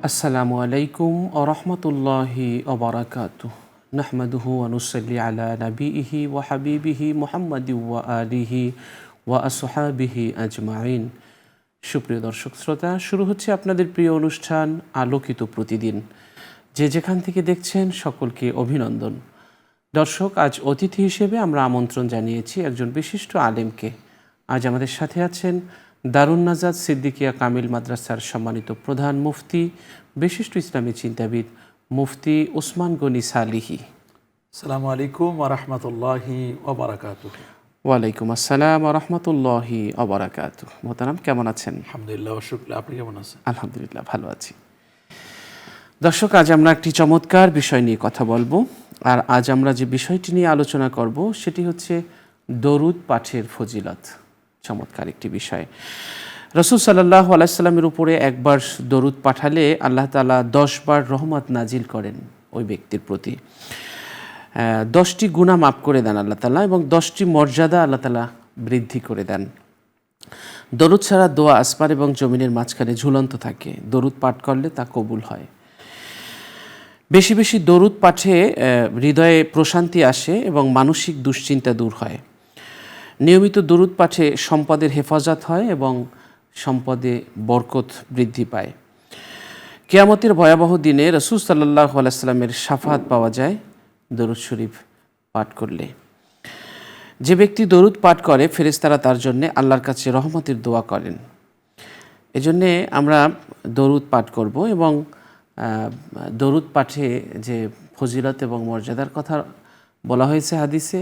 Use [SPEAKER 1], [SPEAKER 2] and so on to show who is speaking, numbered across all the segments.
[SPEAKER 1] আসসালামু আলাইকুম রহমতুল্লাহি ওবরাকাতুহ নাহমাদুহু ওয়া নুসাল্লি আলা নাবিইহি ওয়া হাবিবিহি মুহাম্মাদি ওয়া আলিহি ওয়া আসহাবিহি আজমাইন। সুপ্রিয় দর্শক শ্রোতা, শুরু হচ্ছে আপনাদের প্রিয় অনুষ্ঠান আলোকিত প্রতিদিন। যে যেখান থেকে দেখছেন সকলকে অভিনন্দন। দর্শক, আজ অতিথি হিসেবে আমরা আমন্ত্রণ জানিয়েছি একজন বিশিষ্ট আলেমকে। আজ আমাদের সাথে আছেন দারুন নাজাত সিদ্দিকিয়া কামিল মাদ্রাসার সম্মানিত প্রধান মুফতি, বিশিষ্ট ইসলামী চিন্তাবিদ মুফতি ওসমান গনি সালিহি।
[SPEAKER 2] আসসালামু আলাইকুম ওয়া রাহমাতুল্লাহি ওয়া বারাকাতুহু।
[SPEAKER 1] ওয়ালাইকুম আসসালাম ওয়া রাহমাতুল্লাহি ওয়া বারাকাতুহু। মোহতারাম, কেমন আছেন?
[SPEAKER 2] আলহামদুলিল্লাহ ওয়া শুকরিয়া। আপনি কেমন আছেন?
[SPEAKER 1] আলহামদুলিল্লাহ, ভালো আছি। দর্শক, আজ আমরা একটি চমৎকার বিষয় নিয়ে কথা বলবো। আর আজ আমরা যে বিষয়টি নিয়ে আলোচনা করব সেটি হচ্ছে দরুদ পাঠের ফজিলত। চমৎকার একটি বিষয়। রাসূল সাল্লাল্লাহু আলাইহি সাল্লামের উপরে একবার দরুদ পাঠালে আল্লাহ তাআলা 10 বার রহমত নাজিল করেন ওই ব্যক্তির প্রতি। 10টি গুনাহ মাফ করে দেন আল্লাহ তাআলা এবং 10টি মর্যাদা আল্লাহ তাআলা বৃদ্ধি করে দেন। দরুদ ছাড়া দোয়া আসমান এবং জমিনের মাঝখানে ঝুলন্ত থাকে। দরুদ পাঠ করলে তা কবুল হয়। বেশি বেশি দরুদ পাঠে হৃদয়ে প্রশান্তি আসে এবং মানসিক দুশ্চিন্তা দূর হয়। নিয়মিত দরুদ পাঠে সম্পদের হেফাজত হয় এবং সম্পদে বরকত বৃদ্ধি পায়। কিয়ামতের ভয়াবহ দিনে রাসূল সাল্লাল্লাহু আলাইহি সাল্লামের শাফাআত পাওয়া যায় দরুদ শরীফ পাঠ করলে। যে ব্যক্তি দরুদ পাঠ করে ফেরেশতারা তার জন্য আল্লাহর কাছে রহমতের দোয়া করেন। এজন্যে আমরা দরুদ পাঠ করব এবং দরুদ পাঠে যে ফজিলত এবং মর্যাদার কথা বলা হয়েছে হাদিসে,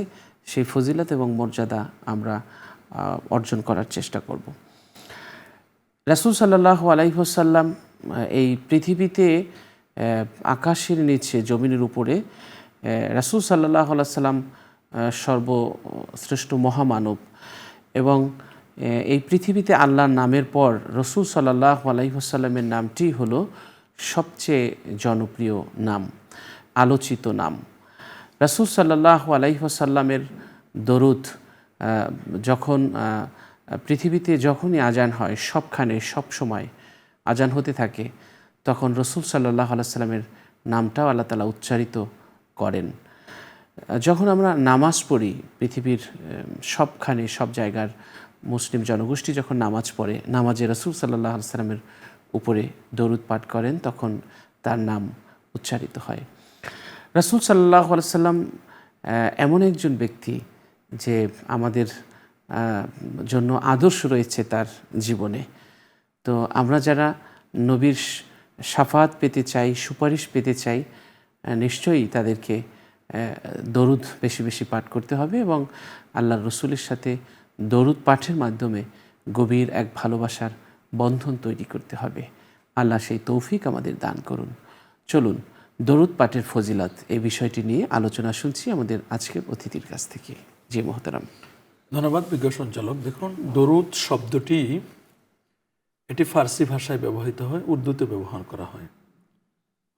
[SPEAKER 1] সেই ফজিলত এবং মর্যাদা আমরা অর্জন করার চেষ্টা করব। রাসূল সাল্লাল্লাহু আলাইহি ওয়াসাল্লাম এই পৃথিবীতে আকাশের নিচে জমিনের উপরে রাসূল সাল্লাল্লাহু আলাইহি ওয়াসাল্লাম সর্বশ্রেষ্ঠ মহামানব এবং এই পৃথিবীতে আল্লাহর নামের পর রাসূল সাল্লাল্লাহু আলাইহি ওয়াসাল্লামের নামটি হলো সবচেয়ে জনপ্রিয় নাম, আলোচিত নাম। রাসূল সাল্লাল্লাহু আলাইহি ওয়াসাল্লামের দরুদ যখন পৃথিবীতে যখনই আজান হয়, সবখানে সব সময় আজান হতে থাকে, তখন রাসূল সাল্লাল্লাহু আলাইহি ওয়াসাল্লামের নামটাও আল্লাহ তাআলা উচ্চারিত করেন। যখন আমরা নামাজ পড়ি, পৃথিবীর সবখানে সব জায়গার মুসলিম জনগোষ্ঠী যখন নামাজ পড়ে, নামাজে রাসূল সাল্লাল্লাহু আলাইহি ওয়াসাল্লামের উপরে দরুদ পাঠ করেন, তখন তার নাম উচ্চারিত হয়। রাসূল সাল্লাল্লাহু আলাইহি ওয়াসাল্লাম এমন একজন ব্যক্তি যে আমাদের জন্য আদর্শ রয়েছে তার জীবনে। তো আমরা যারা নবীর শাফাত পেতে চাই, সুপারিশ পেতে চাই, নিশ্চয়ই তাদেরকে দরুদ বেশি বেশি পাঠ করতে হবে এবং আল্লাহর রসুলের সাথে দরুদ পাঠের মাধ্যমে গভীর এক ভালোবাসার বন্ধন তৈরি করতে হবে। আল্লাহ সেই তৌফিক আমাদের দান করুন। চলুন দরুদ পাঠের ফজিলত এই বিষয়টি নিয়ে আলোচনা শুনছি আমাদের আজকের অতিথির কাছ থেকে। জি মোহতারাম।
[SPEAKER 2] ধন্যবাদ বিজ্ঞ সঞ্চালক। দেখুন, দরুদ শব্দটি এটি ফার্সি ভাষায় ব্যবহৃত হয়, উর্দুতে ব্যবহার করা হয়।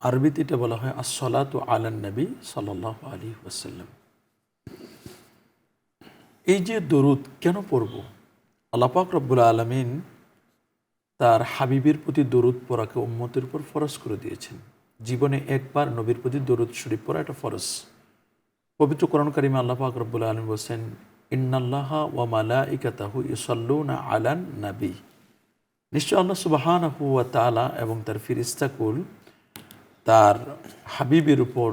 [SPEAKER 2] আরবিতে এটা বলা হয় আসসালাতু আলান নবী সাল্লাল্লাহু আলাইহি ওয়াসাল্লাম। এই যে দরুদ কেন পড়ব? আল্লাহ পাক রব্বুল আলামিন তার হাবিবের প্রতি দরুদ পড়াকে উম্মতের উপর ফরজ করে দিয়েছেন। জীবনে একবার নবীর প্রতি দরুদ শরীফ পড়া এটা ফরজ। পবিত্র কোরআন কারিমে আল্লাহ পাক রব্বুল আলামিন বলেন, ইন্নাল্লাহা ওয়া মালাইকাতাহু ইউসাল্লুনা আলান নবী। নিশ্চয় আল্লাহ সুবহানাহু ওয়া তাআলা এবং তার ফেরেশতাকুল তার হাবিবের উপর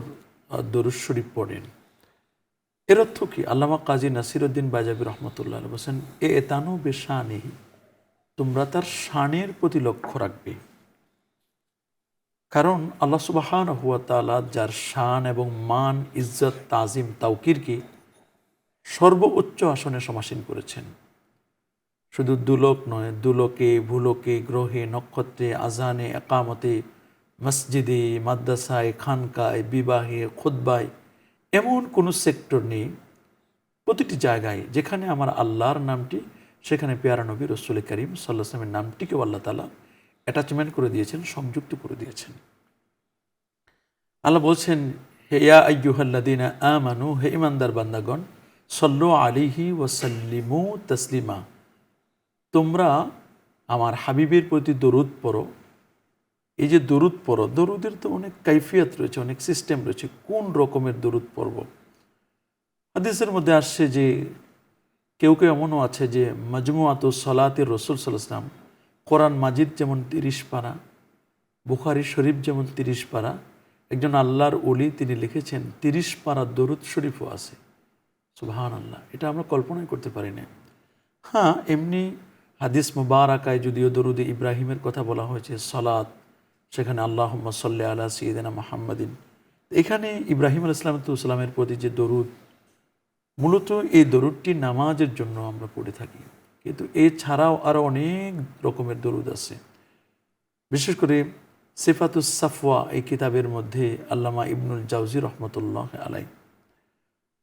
[SPEAKER 2] দরুদ শরীফ পড়েন। এর অর্থ কি? আল্লামা কাজী নাসিরউদ্দিন বাজাবী রহমতুল্লাহ আলাইহি বলেন, এতানু বিশানিহি, তোমরা তার শানের প্রতি লক্ষ্য রাখবে। কারণ আল্লাহ সুবহানাহু ওয়া তাআলা যার শান এবং মান, ইজ্জত, তাজিম, তাওকিরকে সর্বোচ্চ আসনে সমাসীন করেছেন। শুধু দুলোক নয়, দুলোকে, ভূলোকে, গ্রহে, নক্ষত্রে, আজানে, একামতে, মসজিদে, মাদ্রাসায়, খানকায়, বিবাহে, খুতবায় এমন কোনো সেক্টর নেই, প্রতিটি জায়গায় যেখানে আমার আল্লাহর নামটি, সেখানে পেয়ারা নবী রাসূল করিম সাল্লাল্লাহু আলাইহি ওয়াসাল্লামের নামটিকেও আল্লাহ তাআলা অ্যাটাচমেন্ট করে দিয়েছেন, সংযুক্ত করে দিয়েছেন। আল্লাহ বলছেন, হে ইয়া আইয়ুহাল্লাযীনা আমানু, হে ঈমানদার বান্দাগণ, সাল্লু আলাইহি ওয়া সাল্লিমু তাসলিমা, তোমরা আমার হাবিবের প্রতি দরুদ পড়ো এই যে দরুদ পড়ো, দরুদের তো অনেক কাইফিয়ত রয়েছে, অনেক সিস্টেম রয়েছে, কোন রকমের দরুদ পড়ব। হাদিসের মধ্যে আসছে যে কেউ কেউ এমনও আছে যে মাজমুআত সলাতের রসুল সাল্লাল্লাহু আলাইহি ওয়াসাল্লাম, কোরআন মাজিদ যেমন 30 পারা, বুখারী শরীফ যেমন 30 পারা, একজন আল্লাহর ওলি তিনি লিখেছেন 30 পারা দরুদ শরীফও আছে। সুবহানাল্লাহ, এটা আমরা কল্পনাই করতে পারি না। হ্যাঁ, এমনি হাদিস মুবারাকায় যদিও দরুদে ইব্রাহিমের কথা বলা হয়েছে সলাত, সেখানে আল্লাহুম্মা সাল্লি আলা সাইয়্যিদিনা মুহাম্মাদিন, এখানে ইব্রাহিম আলাইহিস সালামের প্রতি যে দরুদ, মূলত এই দরুদটি নামাজের জন্য আমরা পড়ে থাকি, কিন্তু এছাড়াও আরও অনেক রকমের দরুদ আছে। বিশেষ করে সিফাতুস সাফওয়া এই কিতাবের মধ্যে আল্লামা ইবনুল জাওজি রহমতুল্লাহ আলাই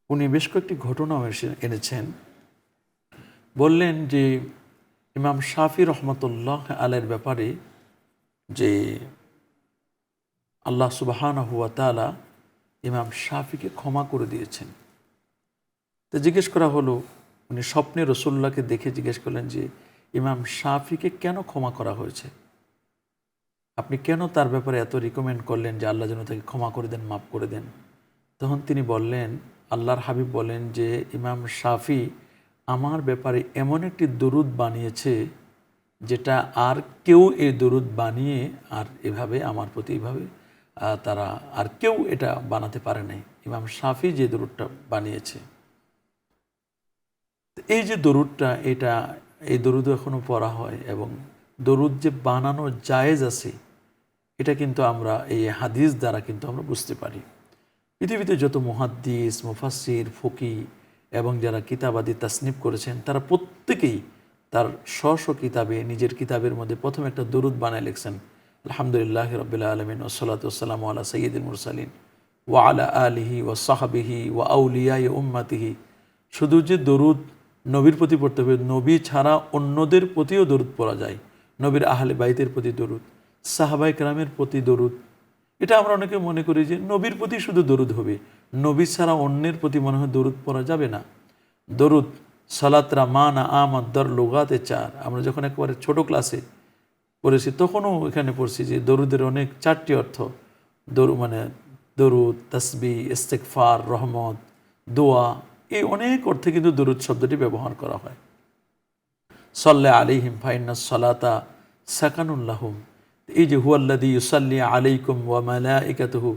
[SPEAKER 2] উনি বেশ কয়েকটি ঘটনাও এনেছেন। বললেন যে ইমাম শাফি রহমতুল্লাহ আলাইয়ের ব্যাপারে যে আল্লাহ সুবহানাহু ওয়া তাআলা ইমাম শাফিকে ক্ষমা করে দিয়েছেন। তো জিজ্ঞেস করা হলো, উনি স্বপ্নে রসুল্লাহকে দেখে জিজ্ঞেস করলেন যে ইমাম শাফিকে কেন ক্ষমা করা হয়েছে, আপনি কেন তার ব্যাপারে এত রিকমেন্ড করলেন যে আল্লাহ যেন তাকে ক্ষমা করে দেন, মাফ করে দেন। তখন তিনি বললেন, আল্লাহর হাবিব বলেন যে ইমাম শাফি আমার ব্যাপারে এমন একটি দরুদ বানিয়েছে যেটা আর কেউ এই দরুদ বানিয়ে আর এভাবে আমার প্রতি এইভাবে তারা আর কেউ এটা বানাতে পারে নাই। ইমাম শাফি যে দরুদটা বানিয়েছে, এই যে দরুদটা, এই দরুদও এখনও পড়া হয় এবং দরুদ যে বানানো জায়েজ আছে এটা কিন্তু আমরা এই হাদিস দ্বারা কিন্তু আমরা বুঝতে পারি। পৃথিবীতে যত মুহাদ্দিস, মুফাসসির, ফকি এবং যারা কিতাবাদি তাসনিফ করেছেন তারা প্রত্যেকেই তার স্ব কিতাবে, নিজের কিতাবের মধ্যে প্রথমে একটা দরুদ বানায় লিখছেন, আলহামদুলিল্লাহি রাব্বিল আলামিন ওয়াসসালাতু ওয়াসসালামু আলা সাইয়্যিদিল মুরসালিন ওয়া আলা আলিহি ওয়া সাহবিহি ওয়া আউলিয়াই উম্মাতিহি। শুধু যে দরুদ নবীর প্রতি পড়তে হবে, নবী ছাড়া অন্যদের প্রতিও দরুদ পড়া যায়। নবীর আহলে বাইতের প্রতি দরুদ, সাহাবায়ে কেরামের প্রতি দরুদ। এটা আমরা অনেকে মনে করি যে নবীর প্রতি শুধু দরুদ হবে, নবী ছাড়া অন্যের প্রতি মনে হয় দরুদ পড়া যাবে না। দরুদ সালাতরা মানা আমাদ্দার লুগাতে 4, আমরা যখন একবারে ছোট ক্লাসে পড়েছি তখনও এখানে পড়ছি যে দরুদের অনেক 4টি অর্থ। দরুদ, তাসবিহ, ইস্তেগফার, রহমত, দোয়া, এই অনেক অর্থে কিন্তু দরুদ শব্দটি ব্যবহার করা হয়। সাল্লি আলাইহিম ফাইন্নাস সালাতা সাকানুল লাহুম, এই যে হুয়াল্লাযী ইউসাল্লি আলাইকুম ওয়া মালাইকাতুহু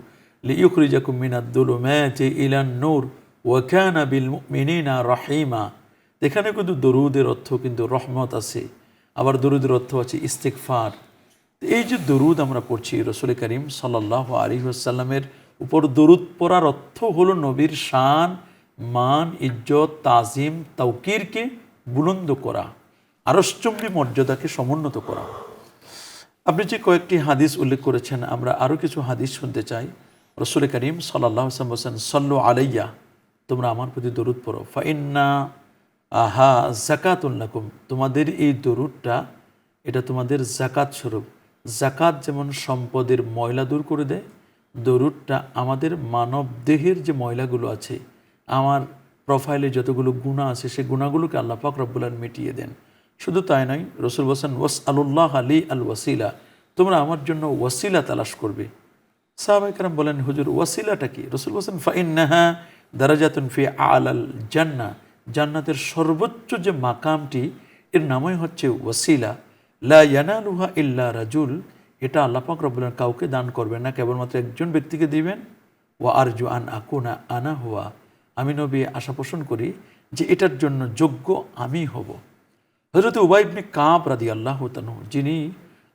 [SPEAKER 2] লিইখরিজাকুম মিনাদ দুলুমাতি ইলান নূর ওয়া কানা বিল মুমিনিনা রহিমা। এখানে কিন্তু দরুদের অর্থ কিন্তু রহমত আছে, আবার দরুদের অর্থ আছে ইস্তেগফার। এই যে দরুদ আমরা পড়ছি রাসূল করিম সাল্লাল্লাহু আলাইহি ওয়াসাল্লামের উপর দরুদ পড়ার অর্থ হলো নবীর শান, মান, ইজ্জত, তাজিম, তাওকিরকে বুলন্দ করা, আরশচুম্বী মর্যাদাকে সমুন্নত করা। আপনি যে কয়েকটি হাদিস উল্লেখ করেছেন, আমরা আরও কিছু হাদিস শুনতে চাই। রাসূল করিম সাল্লাল্লাহু আলাইহি ওয়াসাল্লাম বলেন, সাল্লু আলাইয়া, তোমরা আমার প্রতি দরুদ পড়ো, ফাইন্না আহা যাকাতুন লাকুম, তোমাদের এই দরুদটা এটা তোমাদের যাকাত স্বরূপ। যাকাত যেমন সম্পদের ময়লা দূর করে দেয়, দরুদটা আমাদের মানব দেহের যে ময়লাগুলো আছে, আমার প্রোফাইলে যতগুলো গুনাহ আছে সেই গুনাহগুলোকে আল্লাহ পাক রব্বুল আলামিন মিটিয়ে দেন। শুধু তাই নয়, রাসূল বলেন ওয়াসআলুল্লাহ আলী আল ওয়াসিলা, তোমরা আমার জন্য ওয়াসিলা তালাশ করবে। সাহাবায়ে কেরাম বলেন, হুজুর ওয়াসিলাটা কি? রাসূল বলেন ফাইন্নাহা দারাজাতুন ফি আলাল জান্নাহ, জান্নাতের সর্বোচ্চ যে মাকামটি এর নামই হচ্ছে ওয়াসিলা। লা ইয়ানালুহা ইল্লা রাজুল, এটা আল্লাহ পাক রব্বুল আলামিন কাউকে দান করবেন না, কেবলমাত্র একজন ব্যক্তিকে দিবেন। ওয়া আরজু আন আকুনা আনা হুয়া, আমি নবী আশা পোষণ করি যে এটার জন্য যোগ্য আমি হব। হযরত উবাই ইবনে কাব রাদিয়াল্লাহু তাআলা, যিনি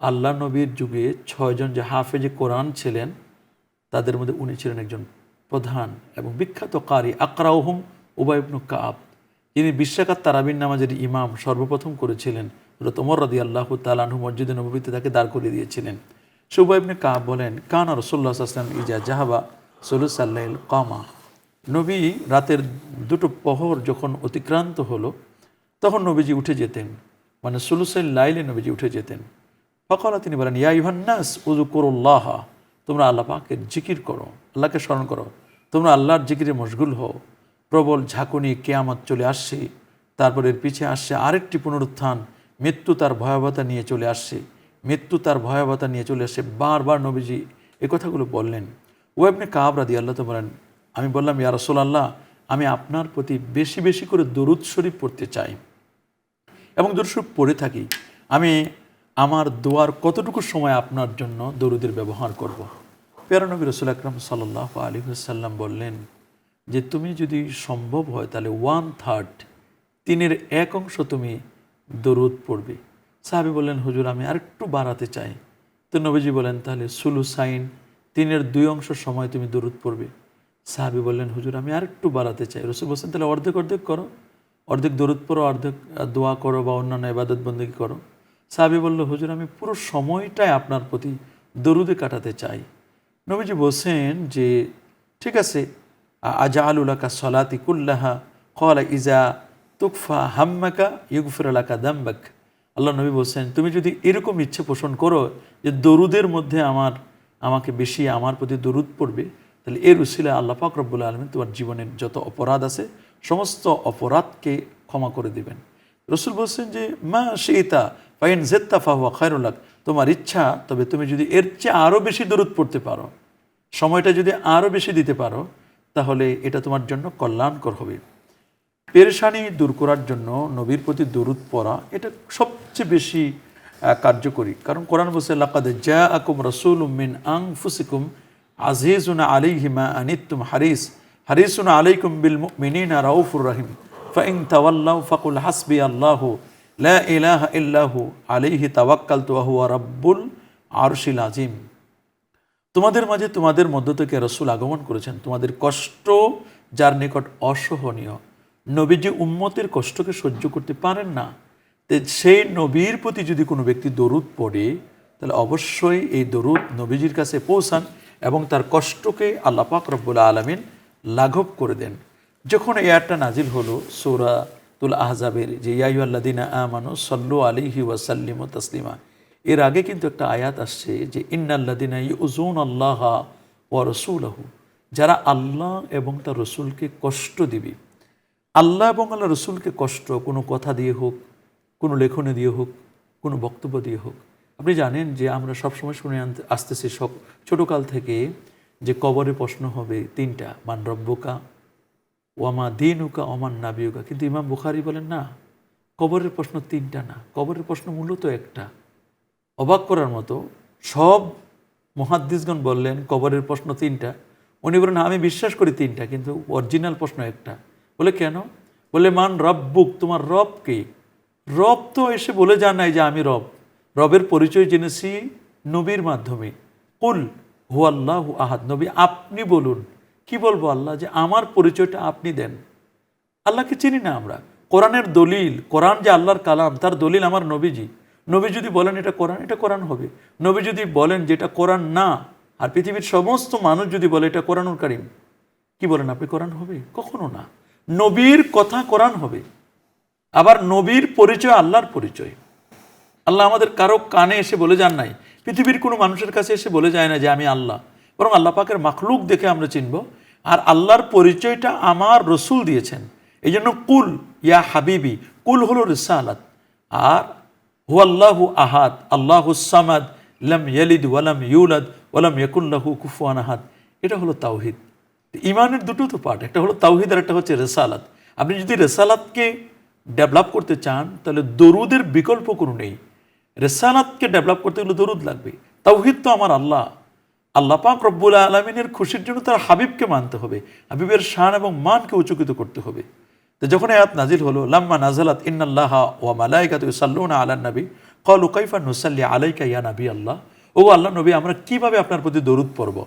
[SPEAKER 2] আল্লাহ নবীর যুগে 6 জন যে হাফেজে কোরআন ছিলেন তাদের মধ্যে উনি ছিলেন একজন প্রধান এবং বিখ্যাত কারি। আকরাউহুম উবাই ইবনে কাব, যিনি 20 রাকাত তারাবির নামাজের ইমাম সর্বপ্রথম করেছিলেন। হযরত ওমর রাদিয়াল্লাহু তাআলা আনহু মসজিদে নববীতে তাকে দাঁড় করিয়ে দিয়েছিলেন। সে উবাই ইবনে কাব বলেন, কানা রাসূলুল্লাহ সাল্লাল্লাহু আলাইহি ওয়াসাল্লাম ইজা জাহাবা সুলুসাল লাইল কামা, নবী রাতের 2টো প্রহর যখন অতিক্রান্ত হলো তখন নবীজি উঠে যেতেন, মানে সুলুসাল লাইলে নবীজি উঠে যেতেন। ফাকালা, তিনি বলেন, ইয়া আইয়ুহান নাস উযকুরুল্লাহ, তোমরা আল্লাহ পাকের জিকির করো, আল্লাহকে স্মরণ করো, তোমরা আল্লাহর জিকিরে মশগুল হও। প্রবল ঝাঁকুনি, কিয়ামত চলে আসছে, তারপর এর পিছে আসছে আরেকটি পুনরুত্থান, মৃত্যু তার ভয়াবহতা নিয়ে চলে আসছে। মৃত্যু তার ভয়াবহতা নিয়ে চলে আসে, বারবার নবীজি এই কথাগুলো বললেন। উবাই ইবনে কাব রাদিয়াল্লাহু তাআলা বলেন, আমি বললাম, ইয়া রাসূলুল্লাহ, আমি আপনার প্রতি বেশি বেশি করে দরুদ শরীফ পড়তে চাই এবং দরুদ শরীফ পড়ে থাকি। আমি আমার দোয়ার কতটুকু সময় আপনার জন্য দরুদের ব্যবহার করব। প্যারা নবী রাসূল আকরাম সাল্লাল্লাহু আলাইহি ওয়াসাল্লাম বললেন যে তুমি যদি সম্ভব হয় তাহলে 1/3, 3/1 তুমি দরুদ পড়বে। সাহাবী বললেন, হুজুর আমি আরেকটু বাড়াতে চাই। তো নবীজি বলেন, তাহলে সুলুসাইন, 3/2 সময় তুমি দরুদ পড়বে। সাহাবী বললেন, হুজুর আমি আরেকটু বাড়াতে চাই। রাসূল বলছেন, তাহলে অর্ধেক অর্ধেক করো, অর্ধেক দরুদ পড়ো, অর্ধেক দোয়া করো বা অন্যান্য ইবাদত বন্দেগী করো। সাহাবী বলল, হুজুর আমি পুরো সময়টাই আপনার প্রতি দরুদে কাটাতে চাই। নবীজি বলছেন যে ঠিক আছে, আজআলুলাকা সলাতি কুল্লাহা ক্বালা ইজা তুকফা হাম্মাকা ইগফির লাকা দামবাক। আল্লাহ নবী বলছেন, তুমি যদি এরকম ইচ্ছে পোষণ করো যে দরুদের মধ্যে আমাকে বেশি আমার প্রতি দরুদ পড়বে, তাহলে এর উসিলায় আল্লাহ পাক রব্বুল আলামিন তোমার জীবনের যত অপরাধ আছে সমস্ত অপরাধকে ক্ষমা করে দিবেন। রসুল বলছেন যে মা শিইতা ফাইন জেত্তা ফাহুয়া খায়রুল লাক, তোমার ইচ্ছা, তবে তুমি যদি এর চেয়ে আরও বেশি দরুদ পড়তে পারো, সময়টা যদি আরও বেশি দিতে পারো, তাহলে এটা তোমার জন্য কল্যাণকর হবে। পেরেশানি দূর করার জন্য নবীর প্রতি দরুদ পড়া এটা সবচেয়ে বেশি কার্যকরী। কারণ কোরআন বলছে, লাকাদ জাআকুম রাসূলুম মিন আনফুসিকুম আজিজুন আলাইহি মা আনিতুম হারিসুন আলাইকুম বিল মুমিনিনা রাউফুর রহিম ফাইন তাওয়াল্লাউ ফাকুল হাসবি আল্লাহু লা ইলাহা ইল্লাহু আলাইহি তাওয়াক্কালতু ওয়া হুয়া রাব্বুল আরশিল আযীম। তোমাদের মাঝে তোমাদের মধ্য থেকে রাসূল আগমন করেছেন, তোমাদের কষ্ট যার নিকট অসহনীয়। নবীজি উম্মতের কষ্টকে সহ্য করতে পারেন না, সেই নবীর প্রতি যদি কোনো ব্যক্তি দরুদ পড়ে, তাহলে অবশ্যই এই দরুদ নবীজির কাছে পৌঁছান এবং তার কষ্টকে আল্লাহ পাক রব্বুল আলামিন লাঘব করে দেন। যখন এই আয়াতটা নাজিল হলো সূরাতুল আহজাবের, যে ইয়া আইয়ুহাল্লাযীনা আমানু সাল্লু আলাইহি ওয়া সাল্লিমু তাসলিমা, এর আগে কিন্তু একটা আয়াত আসছে যে ইন্নাল্লাযীনা ইউযুনাল্লাহা ওয়া রাসূলাহু, যারা আল্লাহ এবং তার রসুলকে কষ্ট দিবে। আল্লাহ এবং আল্লাহ রসুলকে কষ্ট কোনো কথা দিয়ে হোক, কোনো লেখনে দিয়ে হোক, কোনো বক্তব্য দিয়ে হোক। আপনি জানেন যে আমরা সবসময় শুনে আসতেছি ছোটোকাল থেকে যে কবরে প্রশ্ন হবে 3টা, মান রব্বুকা, ওয়ামা দীনুকা, ওমান নাবিয়ুকা। কিন্তু ইমাম বুখারী বলেন না, কবরের প্রশ্ন 3টা না, কবরের প্রশ্ন মূলত একটা। অবাক করার মতো, সব মুহাদ্দিসগণ বললেন কবরের প্রশ্ন 3টা, উনি বলেন আমি বিশ্বাস করি 3টা, কিন্তু অরিজিনাল প্রশ্ন একটা। বলে কেন? বলে মান রব্বুক, তোমার রব কে? রব তো এসে বলে যান নাই যে আমি রব। রবের পরিচয় জেনেছি নবীর মাধ্যমে। কুল হুয়াল্লাহু আহাদ, নবী আপনি বলুন। কি বলবো আল্লাহ, যে আমার পরিচয়টা আপনি দেন। আল্লাহকে চিনি না আমরা। কোরআনের দলিল, কোরআন যে আল্লাহর কালাম, তার দলিল আমার নবীজি। নবী যদি বলেন এটা কোরআন, এটা কোরআন হবে। নবী যদি বলেন যে এটা কোরআন না, আর পৃথিবীর সমস্ত মানুষ যদি বলে এটা কোরআনুল কারীম, কি বলেন আপনি, কোরআন হবে? কখনো না। নবীর কথা কোরআন হবে। আবার নবীর পরিচয় আল্লাহর পরিচয়। আল্লাহ আমাদের কারো কানে এসে বলে যান নাই, পৃথিবীর কোনো মানুষের কাছে এসে বলে যায় না যে আমি আল্লাহ, বরং আল্লাহ পাকের মাখলুক দেখে আমরা চিনব। আর আল্লাহর পরিচয়টা আমার রসুল দিয়েছেন। এই জন্য কুল ইয়া হাবিবি, কুল হলো রিসালাত। আর হুয়াল্লাহু আহাদ, আল্লাহুস সামাদ, লাম ইয়ালিদ ওয়ালাম ইউলাদ ওয়ালাম ইয়াকুল লাহু কুফুয়ান আহাদ, এটা হলো তাওহীদ। ইমানের দুটো তো পার্ট, একটা হলো তাওহীদ আর একটা হচ্ছে রিসালাত। আপনি যদি রিসালাতকে ডেভেলপ করতে চান, তাহলে দরুদের বিকল্প কোনো নেই। রিসালাতকে ডেভেলপ করতে গেলে দরুদ লাগবে। তাওহীদ তো আমার আল্লাহ, আল্লাহ পাক রব্বুল আলামিনের খুশির জন্য তার হাবিবকে মানতে হবে, হাবিবের শান এবং মানকে উচ্চকিত করতে হবে। তো যখন আয়াত নাজিল হলো, লাম্মা নাজালাত ইন্নাল্লাহা ওয়া মালাইকাতুহু ইউসাল্লুনা আলান নবী ক্বালু কাইফা নুসাল্লি আলাইকা ইয়া নবী আল্লাহ, ও আল্লাহ নবী আমরা কিভাবে আপনার প্রতি দরুদ পড়ব?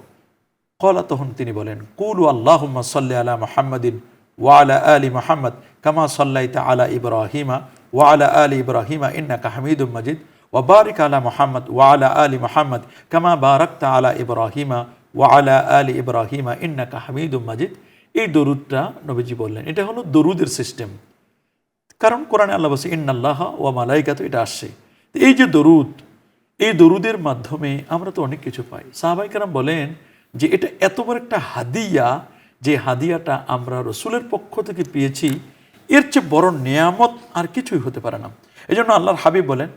[SPEAKER 2] ক্বালা, তখন তিনি বলেন, কুলু আল্লাহুম্মা সাল্লি আলা মুহাম্মাদিন ওয়া আলা আলি মুহাম্মাদ কামা সাল্লাইতা আলা ইব্রাহিমা ওয়া আলা আলি ইব্রাহিমা ইন্নাকা হামিদুম মাজিদ ওয়া বারিক আলা মুহাম্মাদ ওয়া আলা আলি মুহাম্মাদ কামা বারাকতা আলা ইব্রাহিমা ওয়া আলা আলি ইব্রাহিমা ইন্নাকা হামিদুম মাজিদ। এই দরুদটা নবীজি বললেন, এটা হলো দরুদের সিস্টেম। কারণ কোরআনে আল্লাহ বলছে ইন্নাল্লাহা ওয়া মালাইকাতুহু, এটা আসছে। এই যে দরুদ, এই দরুদের মাধ্যমে আমরা তো অনেক কিছু পাই। সাহাবায়ে কেরাম বলেন যে এটা এত বড় একটা হাদিয়া, যে হাদিয়াটা আমরা রসুলের পক্ষ থেকে পেয়েছি, এর চেয়ে বড় নেয়ামত আর কিছুই হতে পারে না। এই জন্য আল্লাহর হাবিব বলেন,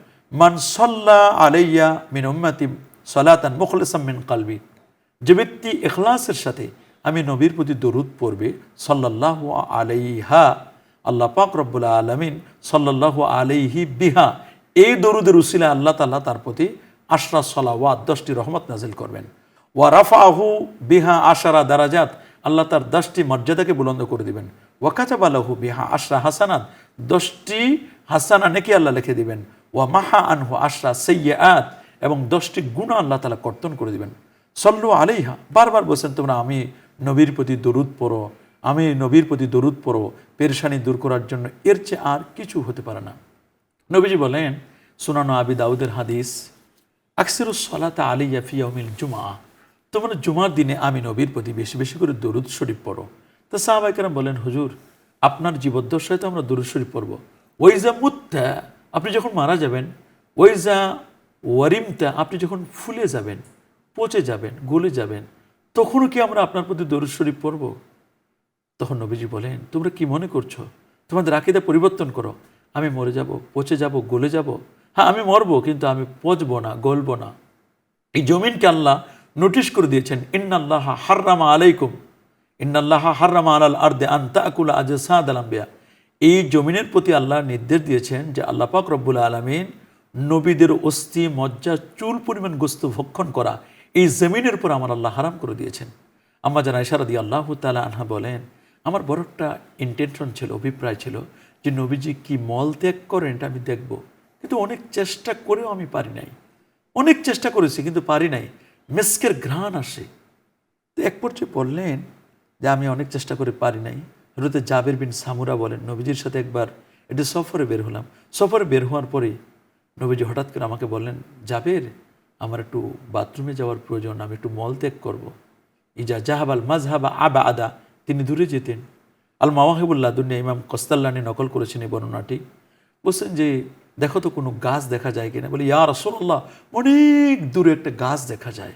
[SPEAKER 2] মান সাল্লা আলাইয়া মিন উম্মতি সালাতান মুখলিসাম মিন কলবি, যে ব্যক্তি ইখলাসের সাথে আমি নবীর প্রতি দরুদ পড়বে, সাল্লাল্লাহু আলাইহা, আল্লাহ পাক রব্বুল আলামিন সাল্লাল্লাহু আলাইহি বিহা, এই দরুদের উসিলা আল্লাহ তাআলা তার প্রতি 10 সালাওয়াত 10টি রহমত নাজিল করবেন। ওয়া রাফাহু বিহা 10 দারাজাত, আল্লাহ তার 10টি মর্যাদাকে বুলন্দ করে দিবেন। ওয়া কাতাবা লাহু বিহা 10 হাসানাত, 10টি হাসানা নেকি আল্লাহ লিখে দিবেন। ওয়া মাহা আনহু 10 সাইয়্যাত, এবং 10টি গুনাহ আল্লাহ তাআলা কর্তন করে দিবেন। সল্লু আলাইহা, বারবার বলছেন তোমরা আমি নবীর প্রতি দরুদ পড়ো, আমি নবীর প্রতি দরুদ পড়ো, পেরেশানি দূর করার জন্য এর চেয়ে আর কিছু হতে পারে না। নবীজি বলেন, সুনান আবি দাউদের হাদিস, আকসিরুস সালাতা আলাইয়া ফি ইয়াউমিল জুমআ, তোমরা জুমার দিনে আমি নবীর প্রতি বেশি বেশি করে দরুদ শরীফ পড়ো। তো সাহাবায়ে কেরাম বলেন, হুজুর আপনার জীবদ্দশায় তো আমরা দরুদ শরীফ পড়ব, ওইজা মুত্তা, আপনি যখন মারা যাবেন, ওইজা ওয়ারিমতা, আপনি যখন ফুলে যাবেন, পচে যাবেন, গলে যাবেন, তখনও কি আমরা আপনার প্রতি দরুদ শরীফ পড়ব? তখন নবীজি বলেন, তোমরা কি মনে করছো? তোমাদের আকীদা পরিবর্তন করো। আমি মরে যাব, পচে যাব, গলে যাব? হ্যাঁ, আমি মরবো, কিন্তু আমি পচবো না, গলবো না। এই জমিনকে আল্লাহ নোটিশ করে দিয়েছেন, ইন্নাল্লাহা হাররামা আলাইকুম, ইন্নাল্লাহা হাররামা আলাল আরদে আন তাকুলা আজসাদাল আমবিয়া। এই জমিনের প্রতি আল্লাহ নির্দেশ দিয়েছেন যে আল্লাহ পাক রব্বুল আলামিন নবীদের অস্থি, মজ্জা, চুল পরিমাণ গোস্ত ভক্ষণ করা এই জমিনের উপর আমার আল্লাহ হারাম করে দিয়েছেন। আম্মা জান আয়েশা রাদিয়াল্লাহু তাআলা আনহা বলেন, আমার বড় একটা ইন্টেনশন ছিল, অভিপ্রায় ছিল যে নবীজি কি মল ত্যাগ করেন এটা আমি দেখব, কিন্তু অনেক চেষ্টা করেও আমি পারি নাই। অনেক চেষ্টা করেছি কিন্তু পারি নাই, মেস্কের ঘ্রাণ আসে। তো এক পর্যায়ে বললেন যে আমি অনেক চেষ্টা করে পারি নাই। হযরত জাবের বিন সামুরা বলেন, নবীজির সাথে একবার একটু সফরে বের হলাম। সফরে বের হওয়ার পরে নবীজি হঠাৎ করে আমাকে বললেন, জাবের আমার একটু বাথরুমে যাওয়ার প্রয়োজন, আমি একটু মল ত্যাগ করবো। ইজা জাহাবাল মাজহাবা আবা আদা, তিনি দূরে যেতেন। আল মাওয়াহিবুল্লাহ দুনিয়া ইমাম কস্তাল্লানি নকল করেছেন এই বর্ণনাটি। বলছেন যে দেখো তো কোনো গাছ দেখা যায় কিনা। বলে, ইয়া রাসূলুল্লাহ, অনেক দূরে একটা গাছ দেখা যায়,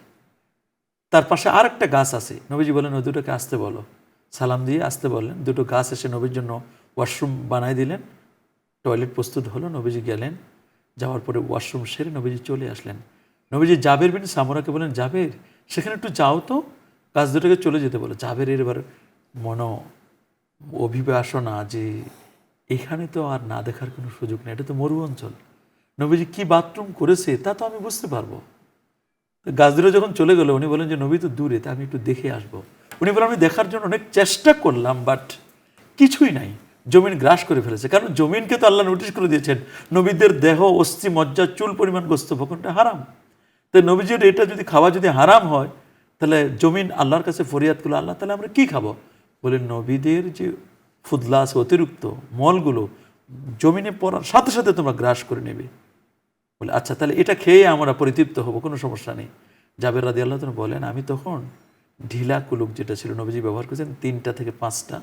[SPEAKER 2] তার পাশে আর একটা গাছ আছে। নবীজি বলেন, ওই দুটোকে আসতে বলো। সালাম দিয়ে আসতে বললেন। দুটো গাছ এসে নবীর জন্য ওয়াশরুম বানাই দিলেন। টয়লেট প্রস্তুত হলো, নবীজি গেলেন। যাওয়ার পরে ওয়াশরুম সেরে নবীজি চলে আসলেন। নবীজি জাবের বিন সামুরাকে বলেন, জাবের সেখানে একটু যাও তো, গাছ দুটোকে চলে যেতে বলো। জাবের এবার অভিবাসনা যে এখানে তো আর না দেখার কোনো সুযোগ নেই, এটা তো মরু অঞ্চল, নবীজি কি বাথরুম করেছে তা তো আমি বুঝতে পারবো। গাছ দুটো যখন চলে গেল, উনি বলেন যে নবী তো দূরে, তা আমি একটু দেখে আসবো। উনি বলেন, আমি দেখার জন্য অনেক চেষ্টা করলাম, বাট কিছুই নাই, জমিন গ্রাস করে ফেলেছে। কারণ জমিনকে তো আল্লাহ নোটিশ করে দিয়েছেন নবীদের দেহ, অস্থি, মজ্জা, চুল পরিমাণ গোস্ত ভক্ষণটা হারাম। তো নবীজির এটা যদি খাওয়া যদি হারাম হয়, তাহলে জমিন আল্লাহর কাছে ফরিয়াদ করলো, আল্লাহ তাহলে আমরা কি খাবো? বলে, নবীদের যে ফুদলা আছে, অতিরিক্ত মলগুলো জমিনে পড়ার সাথে সাথে তোমরা গ্রাস করে নেবে। বলে, আচ্ছা তাহলে এটা খেয়ে আমরা পরিতৃপ্ত হবো, কোনো সমস্যা নেই। জাবের রাদিয়াল্লাহু তাআলা বলেন, আমি তখন ঢিলা কুলুক যেটা ছিল নবীজি ব্যবহার করেছেন 3টা থেকে 5টা,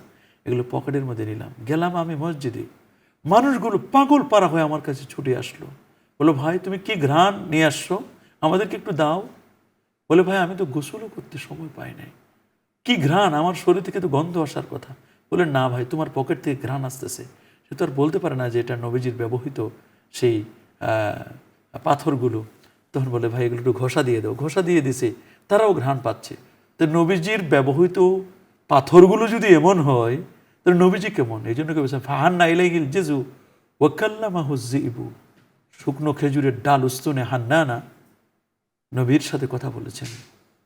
[SPEAKER 2] এগুলো পকেটের মধ্যে নিলাম। গেলাম আমি মসজিদে, মানুষগুলো পাগল পারা হয়ে আমার কাছে ছুটে আসলো। বলো, ভাই তুমি কি ঘ্রাণ নিয়ে আসছো, আমাদেরকে একটু দাও। বলে, ভাই আমি তো গোসলও করতে সময় পাই নাই, কি ঘ্রাণ, আমার শরীর থেকে তো গন্ধ আসার কথা। বলে, না ভাই তোমার পকেট থেকে ঘ্রাণ আসতেছে। সে তো আর বলতে পারে না যে এটা নবীজির ব্যবহৃত সেই পাথরগুলো। তখন বলে, ভাই এগুলো একটু ঘষা দিয়ে দাও। ঘষা দিয়ে দিছে, তারাও ঘ্রাণ পাচ্ছে। তো নবীজির ব্যবহৃত পাথরগুলো যদি এমন হয়, তাহলে নবীজি কেমন? এই জন্য কেউ ফাহান্না ইলাইহিল জিজু ওয়া কাল্লামাহু যিবু, শুকনো খেজুরের ডাল উস্তুনে হান্নানা নবীর সাথে কথা বলেছেন।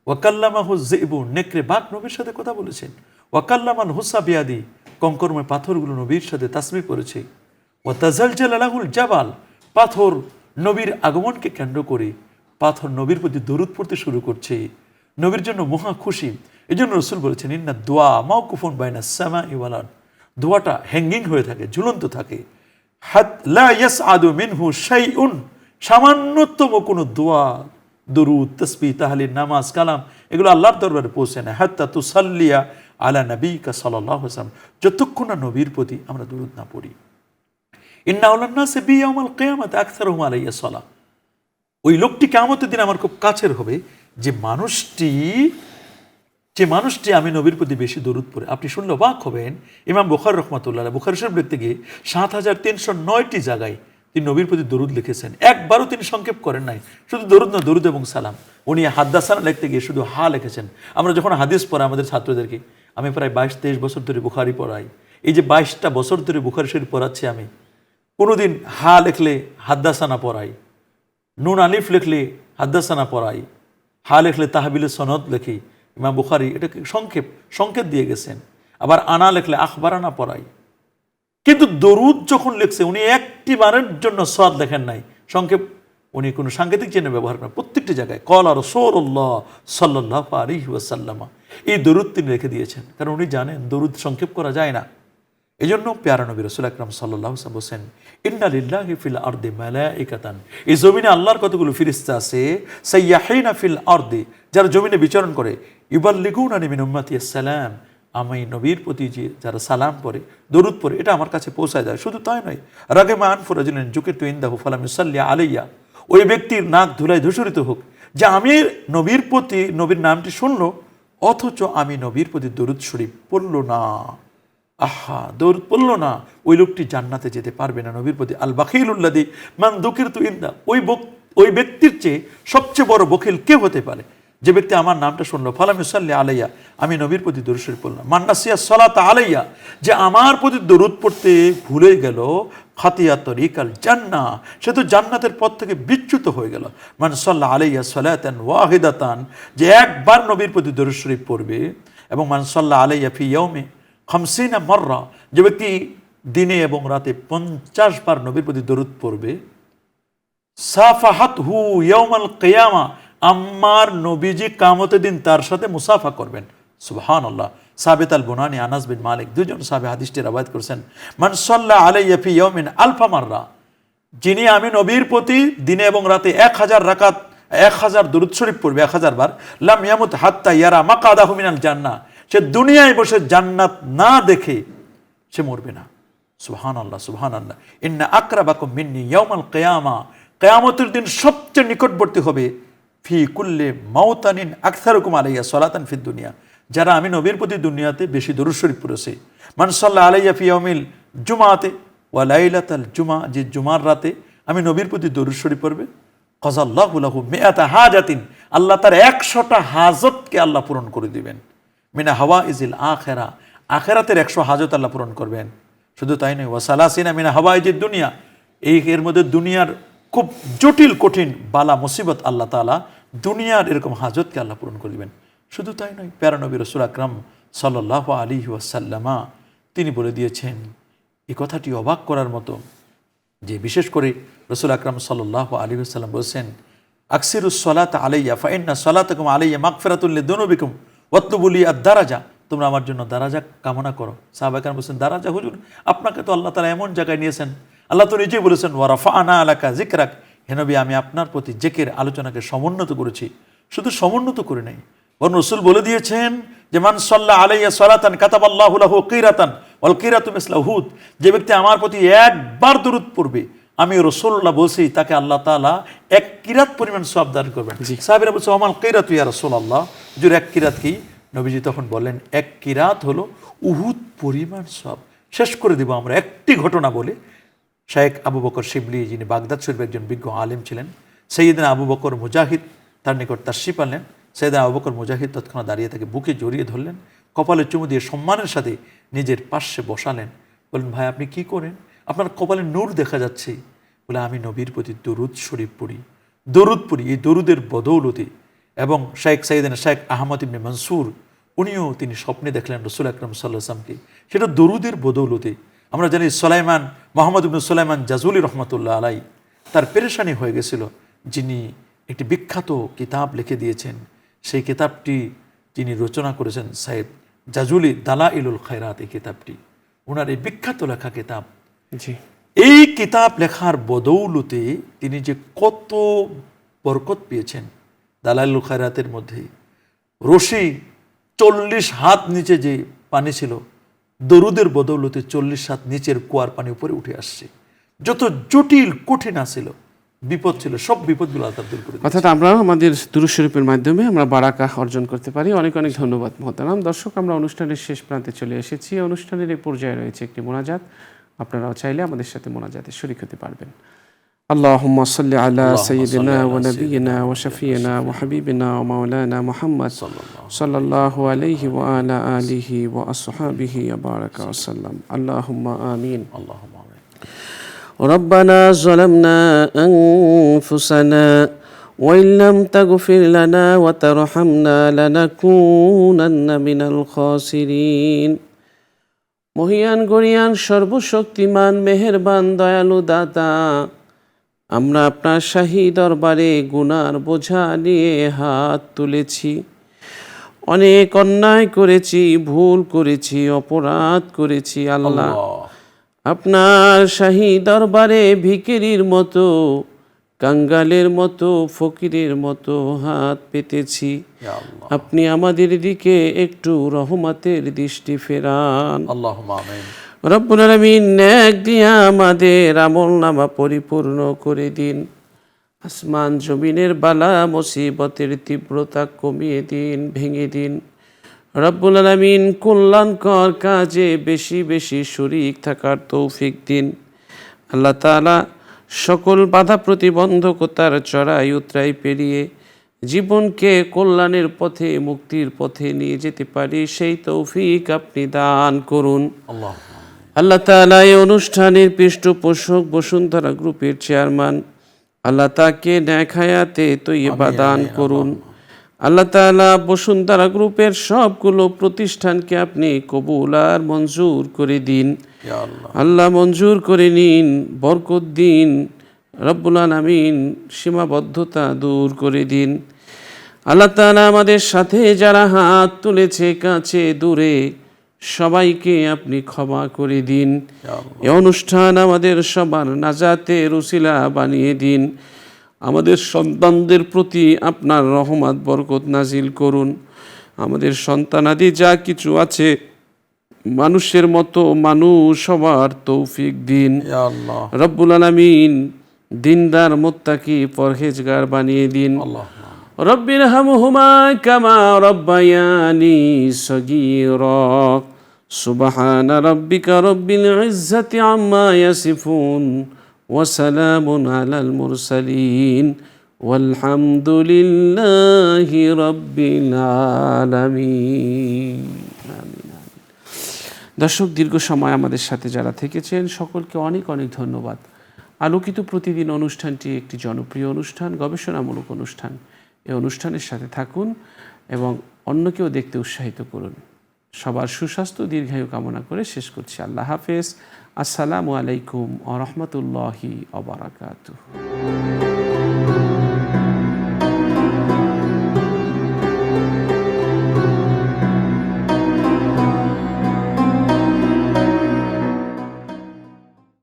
[SPEAKER 2] ওয়া কাল্লামাহু যিবু, নেকড়ে বাঘ নবীর সাথে কথা বলেছেন। ওয়া কাল্লামান হুসা বিয়াদি, কঙ্করময় পাথরগুলো নবীর সাথে তাসবিহ করেছে। ওয়া তাজালজালা লাহুল জাবাল, পাথর নবীর আগমনকে কেন্দ্র করে পাথর নবীর প্রতি দরুদ পড়তে শুরু করছে, নবীর জন্য মহা খুশি। এই জন্য রসুল বলেছেন, ইন্না দোয়া মাওকুফুন বাইনা সামাই ওয়াল আরদ, দোয়াটা হ্যাঙ্গিং হয়ে থাকে, ঝুলন্ত থাকে। হাত লা ইয়াসআদু মিনহু শাইউন, সামান্যতম কোনো দোয়া, দরুদ, তাসবিহ, তাহলিল, নামাজ, কালাম এগুলো আল্লাহর দরবারে পৌঁছে না। হাত্তা তুসাল্লিয়া আলা নবিকা সাল্লাল্লাহু আলাইহি ওয়াসাল্লাম, যতক্ষণ না নবীর প্রতি আমরা দরুদ না পড়ি। ইন্না আউলান নাসি বি ইয়াউমিল কিয়ামাতি আকসারুহুম আলাইয়া সালাহ, ওই লোকটি কিয়ামতের দিন আমার খুব কাছের হবে যে মানুষটি আমি নবীর প্রতি বেশি দরুদ পড়ে। আপনি শুনলে অবাক হবেন, ইমাম বুখারী রাহমাতুল্লাহ আলাইহি বুখারী শরীফ লিখতে গিয়ে ৭,৩০৯টি জায়গায় তিনি নবীর প্রতি দরুদ লিখেছেন, একবারও তিনি সংক্ষেপ করেন নাই। শুধু দরুদ না, দরুদ এবং সালাম। উনি হাদ্দাসানা লিখতে গিয়ে শুধু হা লিখেছেন। আমরা যখন হাদিস পড়াই আমাদের ছাত্রদেরকে, আমি প্রায় 22-23 বছর ধরে বুখারি পড়াই, এই যে 22টা বছর ধরে বুখারি শরীফ পড়াচ্ছি আমি, কোনোদিন হা লিখলে হাদ্দাসানা পড়াই, নুন আলিফ লিখলে হাদ্দাসানা পড়াই, হা লিখলে তাহবিলে সনদ লিখি। ইমাম বুখারি এটা সংকেত দিয়ে গেছেন। আবার আনা লিখলে আখবারানা পড়াই। কিন্তু দরুদ যখন লিখছে উনি একটি বারের জন্য সওয়াদ লেখেন নাই, সংক্ষেপ। উনি কোনো সাংকেতিক চিহ্ন ব্যবহার করেন প্রত্যেকটি জায়গায়। ক্বালা রাসূলুল্লাহ সাল্লাল্লাহু আলাইহি ওয়াসাল্লাম, এই দরুদ তিনি রেখে দিয়েছেন, কারণ উনি জানেন দরুদ সংক্ষেপ করা যায় না। এই জন্য প্যারা নবী রাসূল আকরাম সাল্লাল্লাহু আলাইহি ওয়াসাল্লাম বলেন, ইন্না লিল্লাহি ফিল আরদি মালাইকাতান, এই জমিনে আল্লাহর কতগুলো ফেরেশতা আছে, সাইয়াহিনা ফিল আরদি, যারা জমিনে বিচরণ করে, ইউবাল্লিগুনা মিন উম্মতি আসসালাম, আমি নবীর প্রতি যে যারা সালাম পড়ে, দরুদ পড়ে, এটা আমার কাছে পৌঁছায় যায়। শুধু তাই নয়, রাগিমা আনফু রাজুলিন যুকিরতু ইনদাহু ফালাম ইউসাল্লি আলাইয়া, ওই ব্যক্তির নাক ধুলায় ধূসরিত হোক যে আমি নবীর প্রতি, নবীর নামটি শুনলো অথচ আমি নবীর প্রতি দরুদ শরীফ পড়লো না। আহা, দরুদ পড়লো না, ওই লোকটি জান্নাতে যেতে পারবে না। নবীর প্রতি আল বাখিলুল্লাযী মান যুকিরতু ইনদা, ওই ব্যক্তির চেয়ে সবচেয়ে বড় বখিল কে হতে পারে? যে ব্যক্তি আমার নামটা শুনলো, ফালাম ইউসাল্লি আলাইয়া, আমি নবীর প্রতি দরুদ শরীফ পড়লাম। মান নাসিয়া সালাতা আলাইয়া, যে আমার প্রতি দরুদ পড়তে ভুলে গেল, খাতিয়া তরিকাল জান্নাহ, সে তো জান্নাতের পথ থেকে বিচ্যুত হয়ে গেল। মান সাল্লা আলাইয়া সালাতান ওয়াহিদাতান, যে একবার নবীর প্রতি দরুদ শরীফ পড়বে, এবং মান সাল্লা আলাইয়া ফি ইয়াউমি 50 মাররা, যে ব্যক্তি দিনে এবং রাতে 50 বার নবীর প্রতি দরুদ পড়বে, সাফাহাতহু ইয়াউমাল কিয়ামা, আমার নবীজি কিয়ামতের দিন তার সাথে মুসাফা করবেন। সুবহানাল্লাহ। সাবিত আল বুনানি, আনাস বিন মালিক, দুজন সাহাবী হাদিসটি রওয়ায়াত করেছেন, মান সাল্লা আলাইয়া ফি ইয়াউমিন আলফা মাররা, যিনি আমি নবীর প্রতি দিনে এবং রাতে 1000 রাকাত 1000 দরুদ শরীফ পড়বে 1000 বার, লাম ইয়ামুত হাত্তা ইয়ারা মাকাদাহু মিনাল জান্নাহ, সে দুনিয়ায় বসে জান্নাত না দেখে সে মরবে না। সুবহানাল্লাহ, সুবহানাল্লাহ। ইন্না আকরাবাকুম মিন্নি ইয়াউমাল কিয়ামা, কিয়ামতের দিন সবচেয়ে নিকটবর্তী হবে ফি কুল্লি মাউতানিন আকসারুকুম আলাইয়া সালাতান ফিদ দুনিয়া, যারা আমি নবীর প্রতি দুনিয়াতে বেশি দরুদ শরীফ পড়েছে। মান সাল্লা আলাইয়া ফি ইয়াউমিল জুমাতে ওয়া লাইলাতাল জুমা, যে জুমার রাতে আমি নবীর প্রতি দরুদ শরীফ পড়বে, কাযাল্লাহু লাহু মিআতা হাজাতিন, আল্লাহ তার 100টা হাজতকে আল্লাহ পূরণ করে দিবেন। মিনা হাওয়াইজিল আখিরা, আখিরাতের 100 হাজত আল্লাহ পূরণ করবেন। শুধু তাই নয়, ওয়া সালাসিনা মিনা হাওয়াইজিদ দুনিয়া, এর মধ্যে দুনিয়ার খুব জটিল কঠিন বালা মুসিবত আল্লাহ তাআলা দুনিয়ার এরকম হাজতকে আল্লাহ পূরণ করে দিবেন। শুধু তাই নয়, প্যারা নবী রাসূল আকরাম সাল্লাল্লাহু আলাইহি ওয়াসাল্লামা তিনি বলে দিয়েছেন এই কথাটি অবাক করার মতো, যে বিশেষ করে রাসূল আকরাম সাল্লাল্লাহু আলাইহি ওয়াসাল্লাম বলেছেন, আকসিরুস সালাত আলাইয়া ফা ইন্না সালাতাকুম আলাইয়া মাগফিরাতুল লিযুনুবিকুম ওয়াতলুবু লি আদ-দারাজা, তোমরা আমার জন্য দারাজা কামনা করো। সাহাবায়ে কেরাম বলেছেন, দারাজা হুজুর, আপনাকে তো আল্লাহ তাআলা এমন জায়গায় নিয়েছেন, আল্লাহ তো নিজেই বলেছেন, ওয়া রাফা'না আলাকা যিকরাক, হে নবী আমি আপনার প্রতি জিকির আলোচনাকে সমুন্নত করেছি। শুধু সমুন্নত করে নাই, বরং রাসূল বলে দিয়েছেন যে মান সাল্লা আলাইয়া সালাতান কাতাবাল্লাহু লাহু কিরাতান ওয়াল কিরাতু মিসলা উহুদ, যে ব্যক্তি আমার প্রতি একবার দরুদ পড়বে, আমি রাসূলুল্লাহ বলছি তাকে আল্লাহ তাআলা 1 কিরাত পরিমাণ সওয়াব দান করবেন। সাহাবীরা বলছে, ওমাল কিরাতু ইয়া রাসূলুল্লাহ, হুজুর 1 কিরাত কি? নবীজি তখন বলেন, 1 কিরাত হলো উহুদ পরিমাণ সওয়াব। শেষ করে দেব আমরা একটি ঘটনা বলে। শেখ আবু বকর শিবলি, যিনি বাগদাদ শরীফের একজন বিজ্ঞ আলেম ছিলেন, সাইয়েদনা আবু বকর মুজাহিদ তার নিকট তাশরিফ আনলেন। সাইয়েদনা আবু বকর মুজাহিদ তৎক্ষণাৎ দাঁড়িয়ে তাকে বুকে জড়িয়ে ধরলেন, কপালে চুমু দিয়ে সম্মানের সাথে নিজের পাশে বসালেন। বললেন, ভাই আপনি কি করেন? আপনার কপালে নূর দেখা যাচ্ছে। বলে, আমি নবীর প্রতি দরুদ শরীফ পড়ি, দরুদ পড়ি, এই দরুদের বদৌলতে। এবং সাইয়েদনা শেখ আহমদ ইবনে মনসুর, উনিও তিনি স্বপ্নে দেখলেন রাসূল আকরাম সাল্লাল্লাহু আলাইহি ওয়াসাল্লামকে, সেটা দরুদের বদৌলতে। আমরা জানি সুলাইমান, মুহাম্মদ ইবনে সুলাইমান জাজুলি রহমাতুল্লাহ আলাইহি, তার পেরেশানি হয়ে গেছিল, যিনি একটি বিখ্যাত কিতাব লিখে দিয়েছেন। সেই কিতাবটি যিনি রচনা করেছেন সাহেব জাজুলি, দালাইলুল খায়রাত, এই কিতাবটি ওনার এই বিখ্যাত লেখা কিতাব।
[SPEAKER 1] জি,
[SPEAKER 2] এই কিতাব লেখার বদৌলতে তিনি যে কত বরকত পেয়েছেন। দালাইলুল খায়রাতের মধ্যে রশি 40 হাত নিচে যে পানি ছিল, দরুদের বদৌলতে 40 হাত নিচের কুয়ার পানি উপরে উঠে আসছে। যত জটিল কঠিন ছিল, বিপদ ছিল, সব বিপদগুলো আল্লাহ দূর করে দিয়েছেন।
[SPEAKER 1] অর্থাৎ আমরা আমাদের দুরূদ শরীফের মাধ্যমে আমরা বারাকা অর্জন করতে পারি। অনেক অনেক ধন্যবাদ মোহতারাম। দর্শক, আমরা অনুষ্ঠানের শেষ প্রান্তে চলে এসেছি। অনুষ্ঠানের এই পর্যায়ে রয়েছে একটি মোনাজাত, আপনারাও চাইলে আমাদের সাথে মোনাজাতে শরীক হতে পারবেন। اللهم صل على
[SPEAKER 2] اللهم صل
[SPEAKER 1] سيدنا
[SPEAKER 2] على
[SPEAKER 1] ونبينا
[SPEAKER 2] سيدنا
[SPEAKER 1] وشفينا وحبيبنا ومولانا محمد
[SPEAKER 2] صلى الله
[SPEAKER 1] صلى الله عليه وعلى آله وأصحابه وبارك وسلم اللهم آمين
[SPEAKER 2] اللهم آمين.
[SPEAKER 1] ربنا ظلمنا أنفسنا وإن لم تغفر لنا وترحمنا لنكونن من الخاسرين মহিয়ান গরিয়ান সর্বশক্তিমান মেহেরবান দয়ালু দাতা, আমরা আপনার শাহী দরবারে গুনার বোঝা নিয়ে হাত তুলেছি। অনেক অন্যায় করেছি, ভুল করেছি, অপরাধ করেছি। আল্লাহ, আপনার শাহী দরবারে ভিখিরির মতো, কাঙ্গালের মতো, ফকিরের মতো হাত পেতেছি।
[SPEAKER 2] ইয়া আল্লাহ,
[SPEAKER 1] আপনি আমাদের দিকে একটু রহমতের দৃষ্টি ফেরান।
[SPEAKER 2] আল্লাহুম্মা আমিন।
[SPEAKER 1] রব্বুল আলামিন, নেক দিয়া আমাদের আমলনামা পরিপূর্ণ করে দিন। আসমান জমিনের বালা মুসিবতের তীব্রতা কমিয়ে দিন, ভেঙে দিন। রব্বুল আলামিন, কল্যাণকর কাজে বেশি বেশি শরীক থাকার তৌফিক দিন। আল্লাহ তাআলা, সকল বাধা প্রতিবন্ধকতার চড়াই উতরাই পেরিয়ে জীবনকে কল্যাণের পথে, মুক্তির পথে নিয়ে যেতে পারি সেই তৌফিক আপনি দান করুন। আল্লাহ তাআলা, এই অনুষ্ঠানের পৃষ্ঠপোষক বসুন্ধরা গ্রুপের চেয়ারম্যান, আল্লাহ তাকে নেক হায়াতে তৈয়বা দান করুন। আল্লাহ তাআলা, বসুন্ধরা গ্রুপের সবগুলো প্রতিষ্ঠানকে আপনি কবুল আর মঞ্জুর করে দিন। আল্লাহ, মঞ্জুর করে নিন, বরকত দিন। রব্বুল আলামিন, সীমাবদ্ধতা দূর করে দিন। আল্লাহ তাআলা, আমাদের সাথে যারা হাত তুলেছে কাছে দূরে সবাইকে আপনি ক্ষমা করে দিন। এই অনুষ্ঠান আমাদের সবার নাজাতের উসিলা বানিয়ে দিন। আমাদের সন্তানদের প্রতি আপনার রহমত বরকত নাজিল করুন। আমাদের সন্তানাদি যা কিছু আছে মানুষের মতো মানুষ হওয়ার তৌফিক দিন। রব্বুল আলামিন, দিনদার মুত্তাকি পরহেজগার বানিয়ে দিন। রব্বির হামহুমা কামা রব্বায়ানি সগীরা। সুবহান রাব্বিকা রব্বিল ইজ্জাতি আম্মা ইয়াসিফুন ওয়া সালামুন আলাল মুরসালিন ওয়ালহামদুলিল্লাহি রাব্বিল আলামিন। দর্শক, দীর্ঘ সময় আমাদের সাথে যারা থেকেছেন সকলকে অনেক অনেক ধন্যবাদ। আলোকিত প্রতিদিন অনুষ্ঠানটি একটি জনপ্রিয় অনুষ্ঠান, গবেষণামূলক অনুষ্ঠান। এই অনুষ্ঠানের সাথে থাকুন এবং অন্যকেও দেখতে উৎসাহিত করুন। সবার সুস্বাস্থ্য দীর্ঘায়ু কামনা করে শেষ করছি। আল্লাহ হাফেজ। আসসালামু আলাইকুম ওয়া রাহমাতুল্লাহি ওয়া বারাকাতুহু।